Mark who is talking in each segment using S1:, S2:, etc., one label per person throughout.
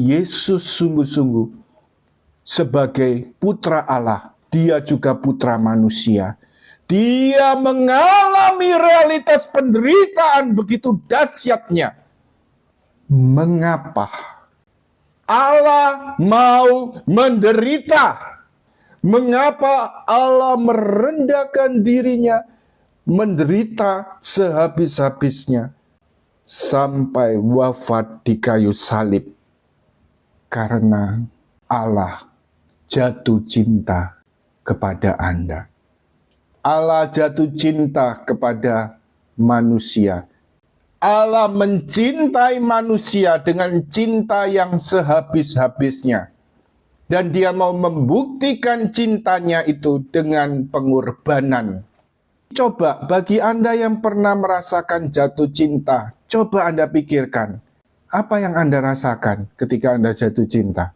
S1: Yesus sungguh-sungguh sebagai putra Allah, dia juga putra manusia. Dia mengalami realitas penderitaan begitu dahsyatnya. Mengapa Allah mau menderita? Mengapa Allah merendahkan dirinya, menderita sehabis-habisnya, sampai wafat di kayu salib? Karena Allah jatuh cinta kepada Anda. Allah jatuh cinta kepada manusia. Allah mencintai manusia dengan cinta yang sehabis-habisnya. Dan dia mau membuktikan cintanya itu dengan pengorbanan. Coba bagi Anda yang pernah merasakan jatuh cinta, coba Anda pikirkan, apa yang Anda rasakan ketika Anda jatuh cinta?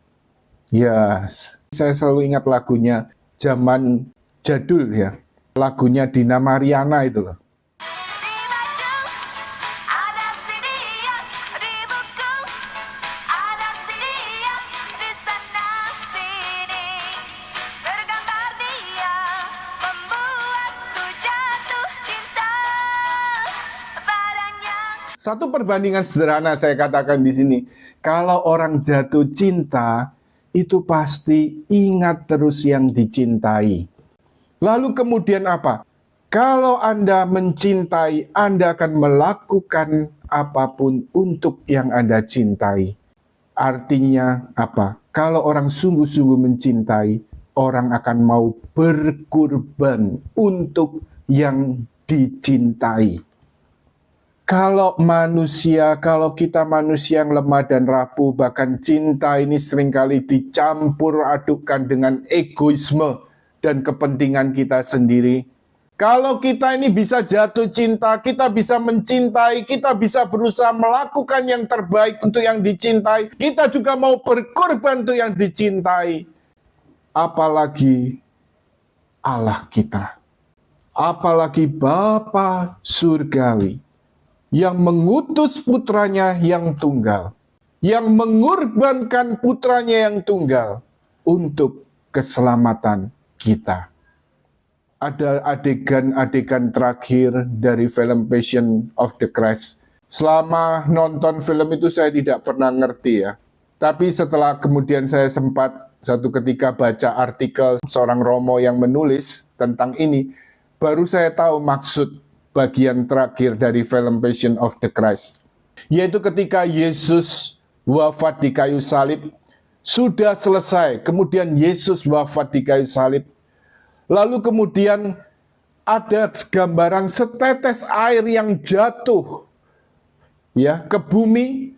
S1: Ya, saya selalu ingat lagunya zaman jadul ya. Lagunya Dina Mariana itu loh. Satu perbandingan sederhana saya katakan di sini. Kalau orang jatuh cinta, itu pasti ingat terus yang dicintai. Lalu kemudian apa? Kalau Anda mencintai, Anda akan melakukan apapun untuk yang Anda cintai. Artinya apa? Kalau orang sungguh-sungguh mencintai, orang akan mau berkorban untuk yang dicintai. Kalau kita manusia yang lemah dan rapuh, bahkan cinta ini seringkali dicampur adukkan dengan egoisme dan kepentingan kita sendiri. Kalau kita ini bisa jatuh cinta, kita bisa mencintai, kita bisa berusaha melakukan yang terbaik untuk yang dicintai, kita juga mau berkorban untuk yang dicintai. Apalagi Allah kita, apalagi Bapa Surgawi, yang mengutus putranya yang tunggal, yang mengorbankan putranya yang tunggal untuk keselamatan kita. Ada adegan-adegan terakhir dari film Passion of the Christ. Selama nonton film itu saya tidak pernah ngerti ya. Tapi setelah kemudian saya sempat satu ketika baca artikel seorang Romo yang menulis tentang ini, baru saya tahu maksud bagian terakhir dari film Passion of the Christ. Yaitu ketika Yesus wafat di kayu salib, sudah selesai. Kemudian Yesus wafat di kayu salib. Lalu kemudian ada gambaran setetes air yang jatuh ya ke bumi.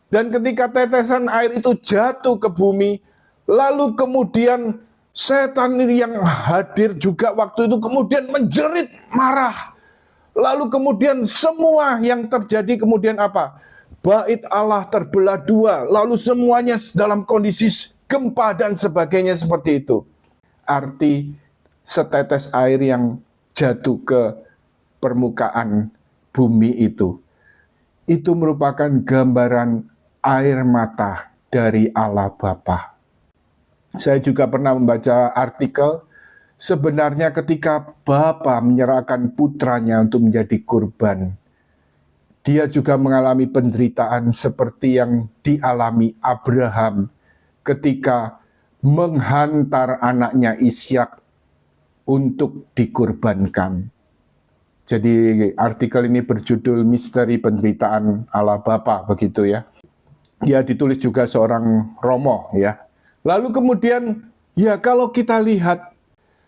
S1: Dan ketika tetesan air itu jatuh ke bumi, lalu kemudian setan yang hadir juga waktu itu kemudian menjerit marah. Lalu kemudian semua yang terjadi kemudian apa? Bait Allah terbelah dua. Lalu semuanya dalam kondisi gempa dan sebagainya seperti itu. Arti setetes air yang jatuh ke permukaan bumi itu merupakan gambaran air mata dari Allah Bapa. Saya juga pernah membaca artikel, sebenarnya ketika Bapa menyerahkan putranya untuk menjadi kurban, dia juga mengalami penderitaan seperti yang dialami Abraham ketika menghantar anaknya Ishak untuk dikurbankan. Jadi artikel ini berjudul Misteri Penderitaan Allah Bapa, begitu ya. Ya, ditulis juga seorang Romo ya. Lalu kemudian ya kalau kita lihat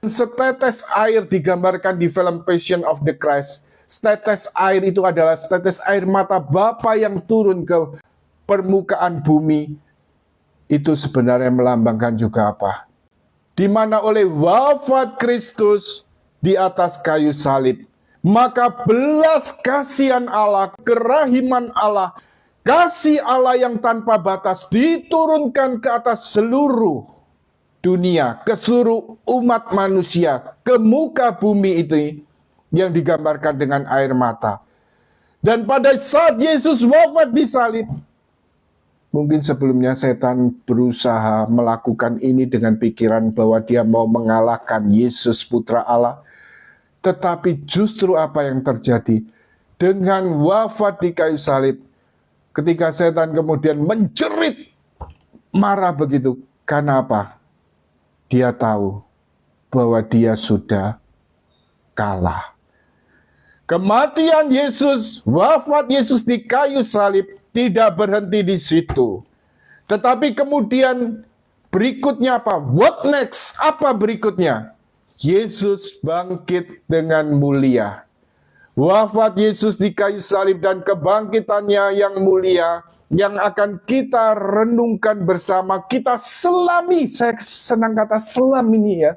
S1: setetes air digambarkan di film Passion of the Christ. Setetes air itu adalah setetes air mata Bapa yang turun ke permukaan bumi. Itu sebenarnya melambangkan juga apa? Di mana oleh wafat Kristus di atas kayu salib, maka belas kasihan Allah, kerahiman Allah, kasih Allah yang tanpa batas diturunkan ke atas seluruh dunia, ke seluruh umat manusia, ke muka bumi itu yang digambarkan dengan air mata. Dan pada saat Yesus wafat di salib, Mungkin sebelumnya setan berusaha melakukan ini dengan pikiran bahwa dia mau mengalahkan Yesus Putra Allah. Tetapi justru apa yang terjadi? Dengan wafat di kayu salib, ketika setan kemudian menjerit, marah begitu. Karena apa? Dia tahu bahwa dia sudah kalah. Kematian Yesus, wafat Yesus di kayu salib tidak berhenti di situ. Tetapi kemudian berikutnya apa? What next? Apa berikutnya? Yesus bangkit dengan mulia. Wafat Yesus di kayu salib dan kebangkitannya yang mulia, yang akan kita renungkan bersama, kita selami. Saya senang kata selam ini ya.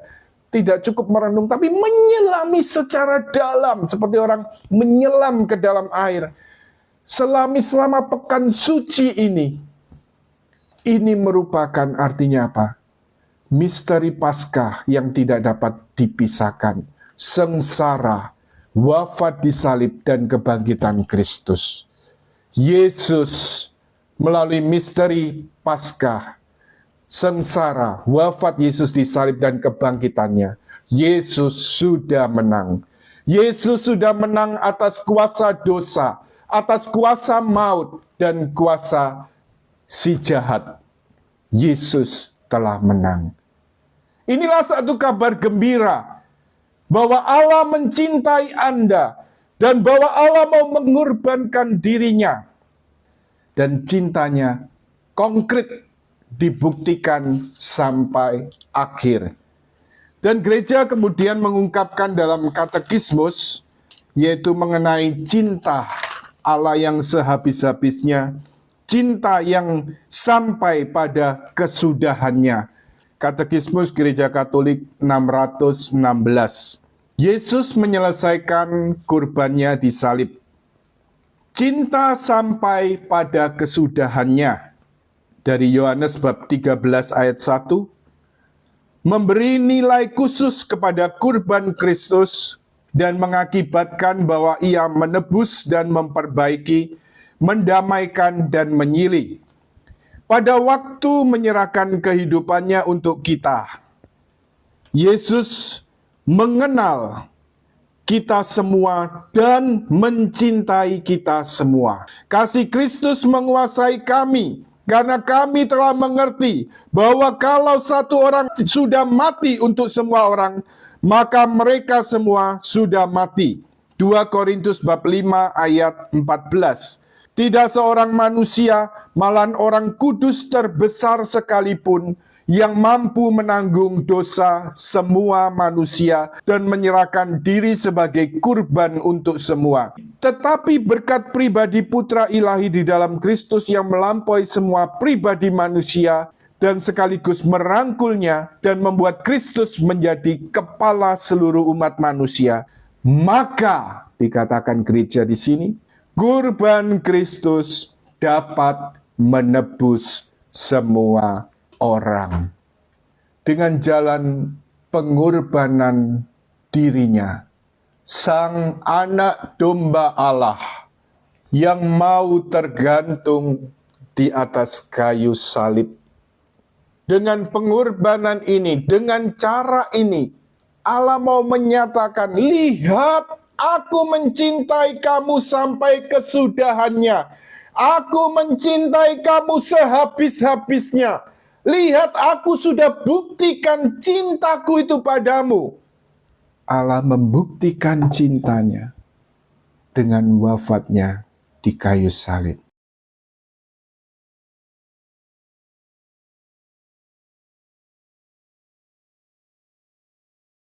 S1: Tidak cukup merenung, tapi menyelami secara dalam. Seperti orang menyelam ke dalam air. Selami selama pekan suci ini. Ini merupakan artinya apa? Misteri Paskah yang tidak dapat dipisahkan. Sengsara, wafat di salib, dan kebangkitan Kristus. Yesus melalui misteri Paskah, sengsara, wafat Yesus di salib, dan kebangkitannya. Yesus sudah menang. Yesus sudah menang atas kuasa dosa, atas kuasa maut, dan kuasa si jahat. Yesus telah menang. Inilah satu kabar gembira, bahwa Allah mencintai Anda, dan bahwa Allah mau mengorbankan dirinya. Dan cintanya konkret dibuktikan sampai akhir. Dan gereja kemudian mengungkapkan dalam katekismus, yaitu mengenai cinta Allah yang sehabis-habisnya, cinta yang sampai pada kesudahannya. Katekismus Gereja Katolik 616. Yesus menyelesaikan kurbannya di salib. Cinta sampai pada kesudahannya. Dari Yohanes bab 13 ayat 1. Memberi nilai khusus kepada kurban Kristus dan mengakibatkan bahwa ia menebus dan memperbaiki, mendamaikan dan menyili. Pada waktu menyerahkan kehidupannya untuk kita, Yesus mengenal kita semua dan mencintai kita semua. Kasih Kristus menguasai kami, karena kami telah mengerti bahwa kalau satu orang sudah mati untuk semua orang, maka mereka semua sudah mati. 2 Korintus bab 5 ayat 14. Tidak seorang manusia, malahan orang kudus terbesar sekalipun, yang mampu menanggung dosa semua manusia dan menyerahkan diri sebagai kurban untuk semua. Tetapi berkat pribadi Putra Ilahi di dalam Kristus yang melampaui semua pribadi manusia, dan sekaligus merangkulnya dan membuat Kristus menjadi kepala seluruh umat manusia. Maka, dikatakan gereja di sini, kurban Kristus dapat menebus semua orang. Dengan jalan pengorbanan dirinya, Sang Anak Domba Allah yang mau tergantung di atas kayu salib. Dengan pengorbanan ini, dengan cara ini, Allah mau menyatakan, lihat, aku mencintai kamu sampai kesudahannya. Aku mencintai kamu sehabis-habisnya. Lihat, aku sudah buktikan cintaku itu padamu. Allah membuktikan cintanya dengan wafatnya di kayu salib.